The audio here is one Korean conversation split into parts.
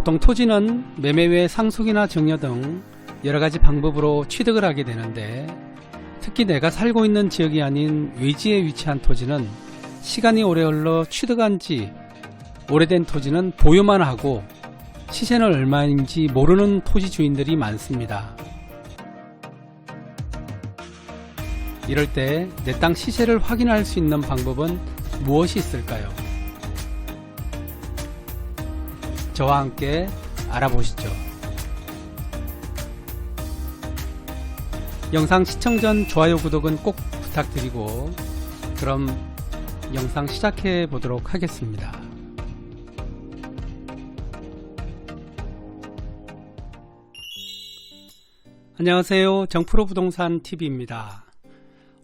보통 토지는 매매 외 상속이나 증여 등 여러가지 방법으로 취득을 하게 되는데, 특히 내가 살고 있는 지역이 아닌 외지에 위치한 토지는 시간이 오래 흘러 취득한 지 오래된 토지는 보유만 하고 시세는 얼마인지 모르는 토지 주인들이 많습니다. 이럴 때 내 땅 시세를 확인할 수 있는 방법은 무엇이 있을까요? 저와 함께 알아보시죠. 영상 시청 전 좋아요, 구독은 꼭 부탁드리고, 그럼 영상 시작해 보도록 하겠습니다. 안녕하세요. 정프로 부동산 TV입니다.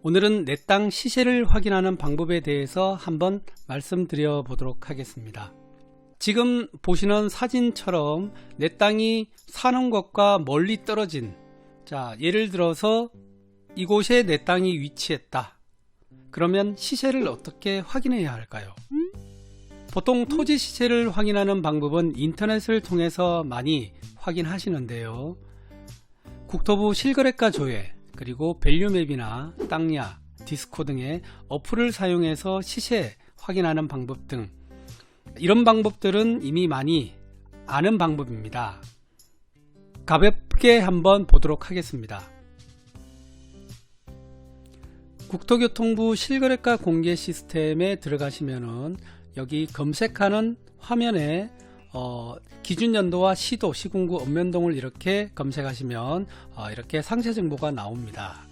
오늘은 내 땅 시세를 확인하는 방법에 대해서 한번 말씀드려 보도록 하겠습니다. 지금 보시는 사진처럼 내 땅이 사는 곳과 멀리 떨어진, 예를 들어서 이곳에 내 땅이 위치했다. 그러면 시세를 어떻게 확인해야 할까요? 보통 토지 시세를 확인하는 방법은 인터넷을 통해서 많이 확인하시는데요. 국토부 실거래가 조회, 그리고 밸류맵이나 땅야, 디스코 등의 어플을 사용해서 시세 확인하는 방법 등, 이런 방법들은 이미 많이 아는 방법입니다. 가볍게 한번 보도록 하겠습니다. 국토교통부 실거래가 공개 시스템에 들어가시면은 여기 검색하는 화면에 기준 연도와 시도, 시군구, 읍면동을 이렇게 검색하시면 이렇게 상세 정보가 나옵니다.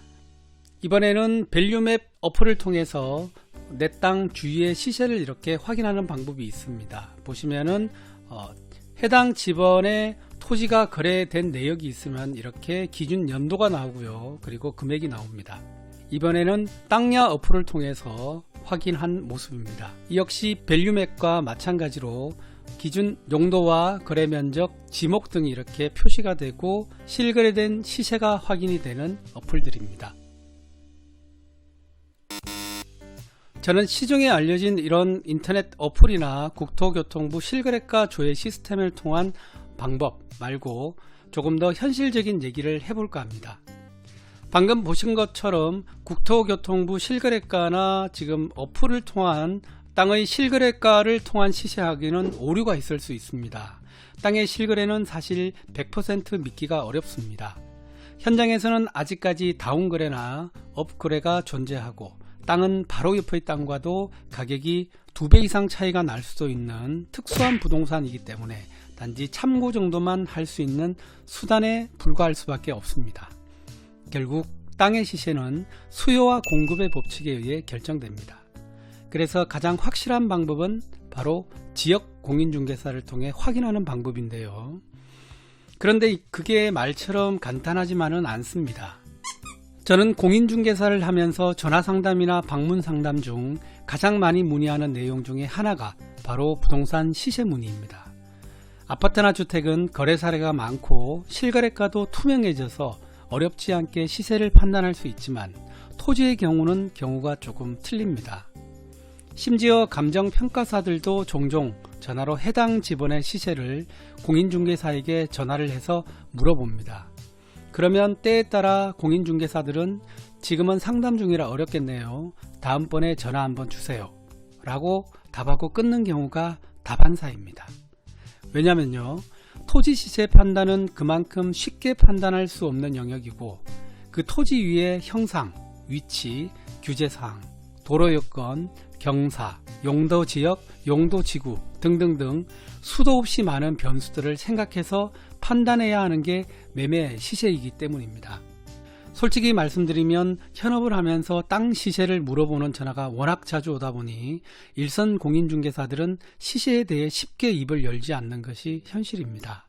이번에는 밸류맵 어플을 통해서 내 땅 주위의 시세를 이렇게 확인하는 방법이 있습니다. 보시면은 해당 지번에 토지가 거래된 내역이 있으면 이렇게 기준 연도가 나오고요. 그리고 금액이 나옵니다. 이번에는 땅야 어플을 통해서 확인한 모습입니다. 이 역시 밸류맵과 마찬가지로 기준 용도와 거래 면적, 지목 등이 이렇게 표시가 되고 실거래된 시세가 확인이 되는 어플들입니다. 저는 시중에 알려진 이런 인터넷 어플이나 국토교통부 실거래가 조회 시스템을 통한 방법 말고 조금 더 현실적인 얘기를 해볼까 합니다. 방금 보신 것처럼 국토교통부 실거래가나 지금 어플을 통한 땅의 실거래가를 통한 시세 확인은 오류가 있을 수 있습니다. 땅의 실거래는 사실 100% 믿기가 어렵습니다. 현장에서는 아직까지 다운거래나 업거래가 존재하고, 땅은 바로 옆의 땅과도 가격이 2배 이상 차이가 날 수도 있는 특수한 부동산이기 때문에 단지 참고 정도만 할 수 있는 수단에 불과할 수밖에 없습니다. 결국 땅의 시세는 수요와 공급의 법칙에 의해 결정됩니다. 그래서 가장 확실한 방법은 바로 지역 공인중개사를 통해 확인하는 방법인데요. 그런데 그게 말처럼 간단하지만은 않습니다. 저는 공인중개사를 하면서 전화상담이나 방문상담 중 가장 많이 문의하는 내용 중에 하나가 바로 부동산 시세 문의입니다. 아파트나 주택은 거래 사례가 많고 실거래가도 투명해져서 어렵지 않게 시세를 판단할 수 있지만, 토지의 경우는 경우가 조금 틀립니다. 심지어 감정평가사들도 종종 전화로 해당 지번의 시세를 공인중개사에게 전화를 해서 물어봅니다. 그러면 때에 따라 공인중개사들은 지금은 상담 중이라 어렵겠네요. 다음번에 전화 한번 주세요. 라고 답하고 끊는 경우가 다반사입니다. 왜냐면요, 토지 시세 판단은 그만큼 쉽게 판단할 수 없는 영역이고, 그 토지 위의 형상, 위치, 규제사항, 도로 여건, 경사, 용도지역, 용도지구 등등등 수도 없이 많은 변수들을 생각해서 판단해야 하는 게 매매 시세이기 때문입니다. 솔직히 말씀드리면 현업을 하면서 땅 시세를 물어보는 전화가 워낙 자주 오다 보니 일선 공인중개사들은 시세에 대해 쉽게 입을 열지 않는 것이 현실입니다.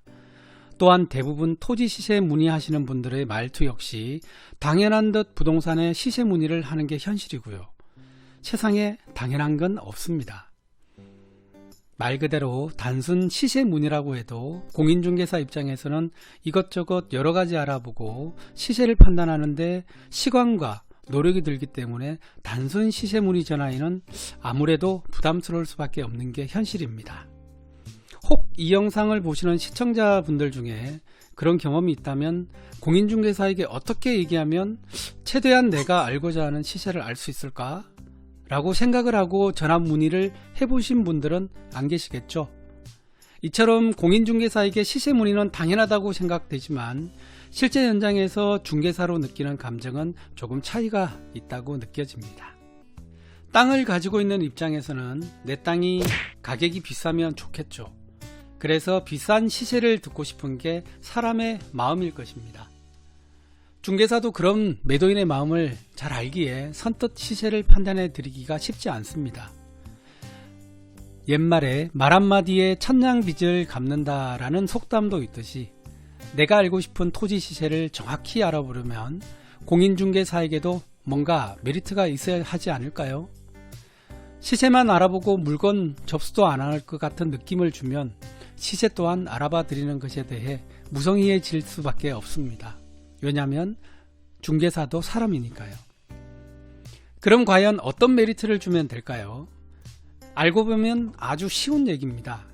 또한 대부분 토지 시세 문의하시는 분들의 말투 역시 당연한 듯 부동산의 시세 문의를 하는 게 현실이고요. 세상에 당연한 건 없습니다. 말 그대로 단순 시세 문의라고 해도 공인중개사 입장에서는 이것저것 여러 가지 알아보고 시세를 판단하는데 시간과 노력이 들기 때문에 단순 시세 문의 전화에는 아무래도 부담스러울 수밖에 없는 게 현실입니다. 혹 이 영상을 보시는 시청자분들 중에 그런 경험이 있다면 공인중개사에게 어떻게 얘기하면 최대한 내가 알고자 하는 시세를 알 수 있을까? 라고 생각을 하고 전화 문의를 해보신 분들은 안 계시겠죠? 이처럼 공인중개사에게 시세 문의는 당연하다고 생각되지만 실제 현장에서 중개사로 느끼는 감정은 조금 차이가 있다고 느껴집니다. 땅을 가지고 있는 입장에서는 내 땅이 가격이 비싸면 좋겠죠. 그래서 비싼 시세를 듣고 싶은 게 사람의 마음일 것입니다. 중개사도 그런 매도인의 마음을 잘 알기에 선뜻 시세를 판단해 드리기가 쉽지 않습니다. 옛말에 말 한마디에 천냥빚을 갚는다라는 속담도 있듯이 내가 알고 싶은 토지 시세를 정확히 알아보려면 공인중개사에게도 뭔가 메리트가 있어야 하지 않을까요? 시세만 알아보고 물건 접수도 안 할 것 같은 느낌을 주면 시세 또한 알아봐 드리는 것에 대해 무성의해질 수밖에 없습니다. 왜냐하면 중개사도 사람이니까요. 그럼 과연 어떤 메리트를 주면 될까요? 알고 보면 아주 쉬운 얘기입니다.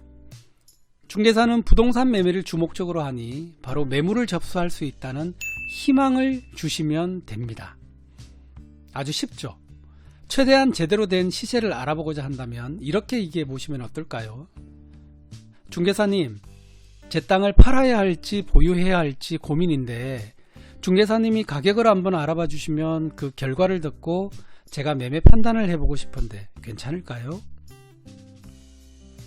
중개사는 부동산 매매를 주목적으로 하니 바로 매물을 접수할 수 있다는 희망을 주시면 됩니다. 아주 쉽죠? 최대한 제대로 된 시세를 알아보고자 한다면 이렇게 얘기해 보시면 어떨까요? 중개사님, 제 땅을 팔아야 할지 보유해야 할지 고민인데 중개사님이 가격을 한번 알아봐 주시면 그 결과를 듣고 제가 매매 판단을 해보고 싶은데 괜찮을까요?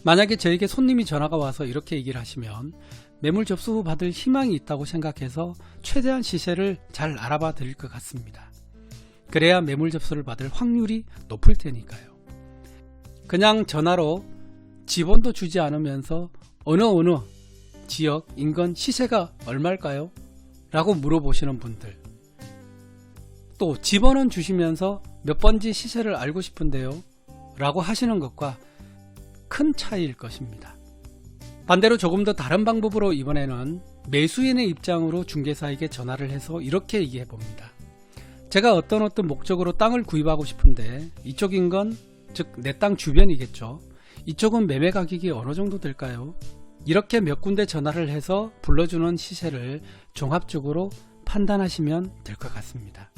만약에 저에게 손님이 전화가 와서 이렇게 얘기를 하시면 매물 접수 후 받을 희망이 있다고 생각해서 최대한 시세를 잘 알아봐 드릴 것 같습니다. 그래야 매물 접수를 받을 확률이 높을 테니까요. 그냥 전화로 지번도 주지 않으면서 어느 지역 인근 시세가 얼마일까요? 라고 물어보시는 분들, 또 지번은 주시면서 몇 번지 시세를 알고 싶은데요 라고 하시는 것과 큰 차이일 것입니다. 반대로 조금 더 다른 방법으로 이번에는 매수인의 입장으로 중개사에게 전화를 해서 이렇게 얘기해 봅니다. 제가 어떤 목적으로 땅을 구입하고 싶은데 이쪽 인근, 즉 내 땅 주변이겠죠. 이쪽은 매매 가격이 어느 정도 될까요? 이렇게 몇 군데 전화를 해서 불러주는 시세를 종합적으로 판단하시면 될 것 같습니다.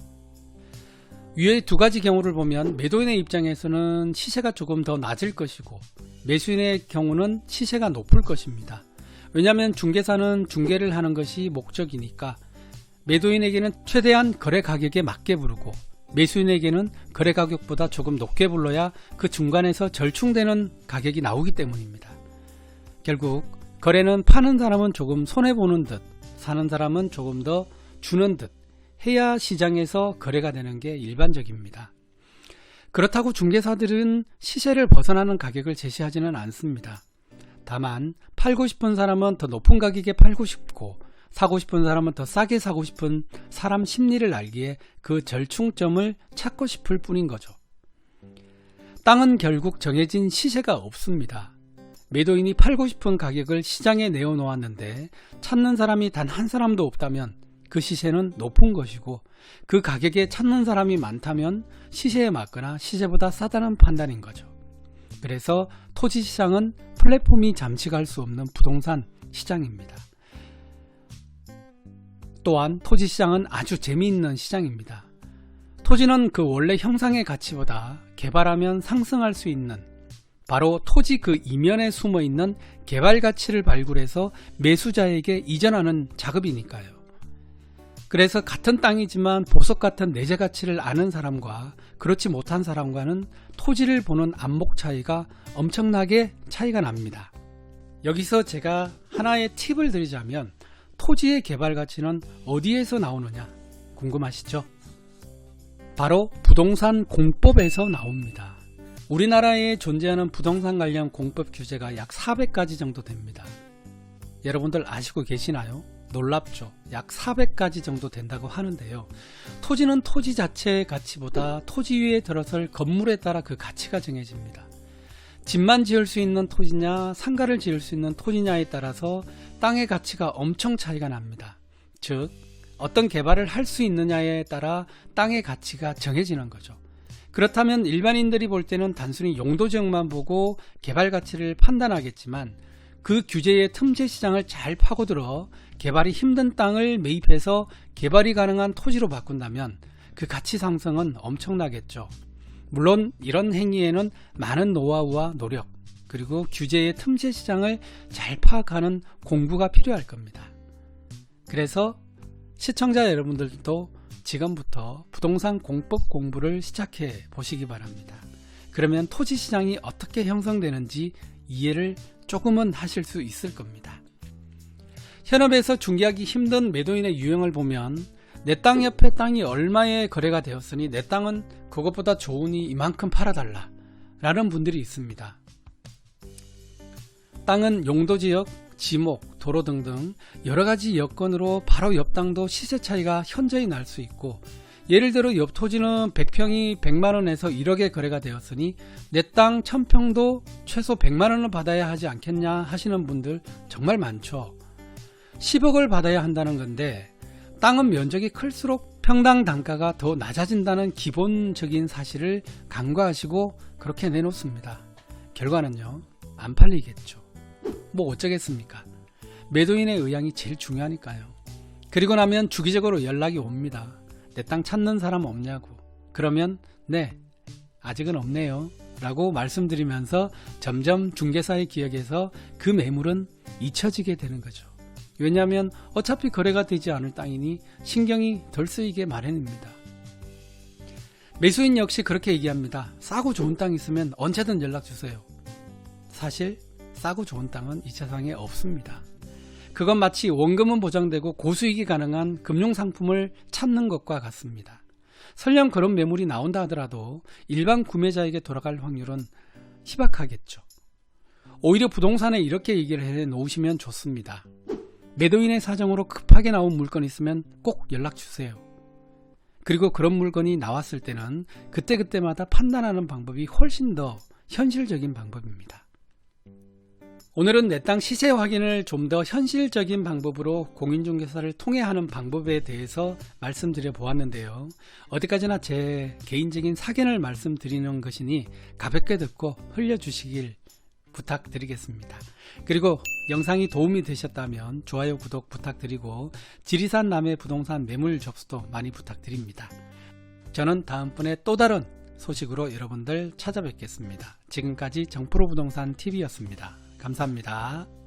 위의 두 가지 경우를 보면 매도인의 입장에서는 시세가 조금 더 낮을 것이고 매수인의 경우는 시세가 높을 것입니다. 왜냐하면 중개사는 중개를 하는 것이 목적이니까 매도인에게는 최대한 거래 가격에 맞게 부르고 매수인에게는 거래 가격보다 조금 높게 불러야 그 중간에서 절충되는 가격이 나오기 때문입니다. 결국 거래는 파는 사람은 조금 손해보는 듯 사는 사람은 조금 더 주는 듯 해야 시장에서 거래가 되는 게 일반적입니다. 그렇다고 중개사들은 시세를 벗어나는 가격을 제시하지는 않습니다. 다만 팔고 싶은 사람은 더 높은 가격에 팔고 싶고 사고 싶은 사람은 더 싸게 사고 싶은 사람 심리를 알기에 그 절충점을 찾고 싶을 뿐인 거죠. 땅은 결국 정해진 시세가 없습니다. 매도인이 팔고 싶은 가격을 시장에 내어놓았는데 찾는 사람이 단 한 사람도 없다면 그 시세는 높은 것이고 그 가격에 찾는 사람이 많다면 시세에 맞거나 시세보다 싸다는 판단인 거죠. 그래서 토지시장은 플랫폼이 잠식할 수 없는 부동산 시장입니다. 또한 토지시장은 아주 재미있는 시장입니다. 토지는 그 원래 형상의 가치보다 개발하면 상승할 수 있는 바로 토지 그 이면에 숨어있는 개발 가치를 발굴해서 매수자에게 이전하는 작업이니까요. 그래서 같은 땅이지만 보석 같은 내재 가치를 아는 사람과 그렇지 못한 사람과는 토지를 보는 안목 차이가 엄청나게 차이가 납니다. 여기서 제가 하나의 팁을 드리자면 토지의 개발 가치는 어디에서 나오느냐 궁금하시죠? 바로 부동산 공법에서 나옵니다. 우리나라에 존재하는 부동산 관련 공법 규제가 약 400가지 정도 됩니다. 여러분들 아시고 계시나요? 놀랍죠? 약 400가지 정도 된다고 하는데요. 토지는 토지 자체의 가치보다 토지 위에 들어설 건물에 따라 그 가치가 정해집니다. 집만 지을 수 있는 토지냐 상가를 지을 수 있는 토지냐에 따라서 땅의 가치가 엄청 차이가 납니다. 즉 어떤 개발을 할 수 있느냐에 따라 땅의 가치가 정해지는 거죠. 그렇다면 일반인들이 볼 때는 단순히 용도 지역만 보고 개발 가치를 판단하겠지만 그 규제의 틈새 시장을 잘 파고들어 개발이 힘든 땅을 매입해서 개발이 가능한 토지로 바꾼다면 그 가치 상승은 엄청나겠죠. 물론 이런 행위에는 많은 노하우와 노력, 그리고 규제의 틈새 시장을 잘 파악하는 공부가 필요할 겁니다. 그래서 시청자 여러분들도 지금부터 부동산 공법 공부를 시작해 보시기 바랍니다. 그러면 토지 시장이 어떻게 형성되는지 이해를 조금은 하실 수 있을 겁니다. 현업에서 중개하기 힘든 매도인의 유형을 보면 내 땅 옆에 땅이 얼마에 거래가 되었으니 내 땅은 그것보다 좋으니 이만큼 팔아달라 라는 분들이 있습니다. 땅은 용도지역, 지목, 도로 등등 여러가지 여건으로 바로 옆 땅도 시세 차이가 현저히 날 수 있고, 예를 들어 옆 토지는 100평이 100만원에서 1억에 거래가 되었으니 내 땅 1000평도 최소 100만원을 받아야 하지 않겠냐 하시는 분들 정말 많죠. 10억을 받아야 한다는 건데 땅은 면적이 클수록 평당 단가가 더 낮아진다는 기본적인 사실을 간과하시고 그렇게 내놓습니다. 결과는요, 안 팔리겠죠. 뭐 어쩌겠습니까? 매도인의 의향이 제일 중요하니까요. 그리고 나면 주기적으로 연락이 옵니다. 내 땅 찾는 사람 없냐고. 그러면 네, 아직은 없네요 라고 말씀드리면서 점점 중개사의 기억에서 그 매물은 잊혀지게 되는 거죠. 왜냐하면 어차피 거래가 되지 않을 땅이니 신경이 덜 쓰이게 마련입니다. 매수인 역시 그렇게 얘기합니다. 싸고 좋은 땅 있으면 언제든 연락주세요. 사실 싸고 좋은 땅은 이 세상에 없습니다. 그건 마치 원금은 보장되고 고수익이 가능한 금융상품을 찾는 것과 같습니다. 설령 그런 매물이 나온다 하더라도 일반 구매자에게 돌아갈 확률은 희박하겠죠. 오히려 부동산에 이렇게 얘기를 해 놓으시면 좋습니다. 매도인의 사정으로 급하게 나온 물건이 있으면 꼭 연락주세요. 그리고 그런 물건이 나왔을 때는 그때그때마다 판단하는 방법이 훨씬 더 현실적인 방법입니다. 오늘은 내 땅 시세 확인을 좀 더 현실적인 방법으로 공인중개사를 통해 하는 방법에 대해서 말씀드려 보았는데요. 어디까지나 제 개인적인 사견을 말씀드리는 것이니 가볍게 듣고 흘려주시길 부탁드리겠습니다. 그리고 영상이 도움이 되셨다면 좋아요, 구독 부탁드리고 지리산 남해 부동산 매물 접수도 많이 부탁드립니다. 저는 다음번에 또 다른 소식으로 여러분들 찾아뵙겠습니다. 지금까지 정프로 부동산 TV였습니다. 감사합니다.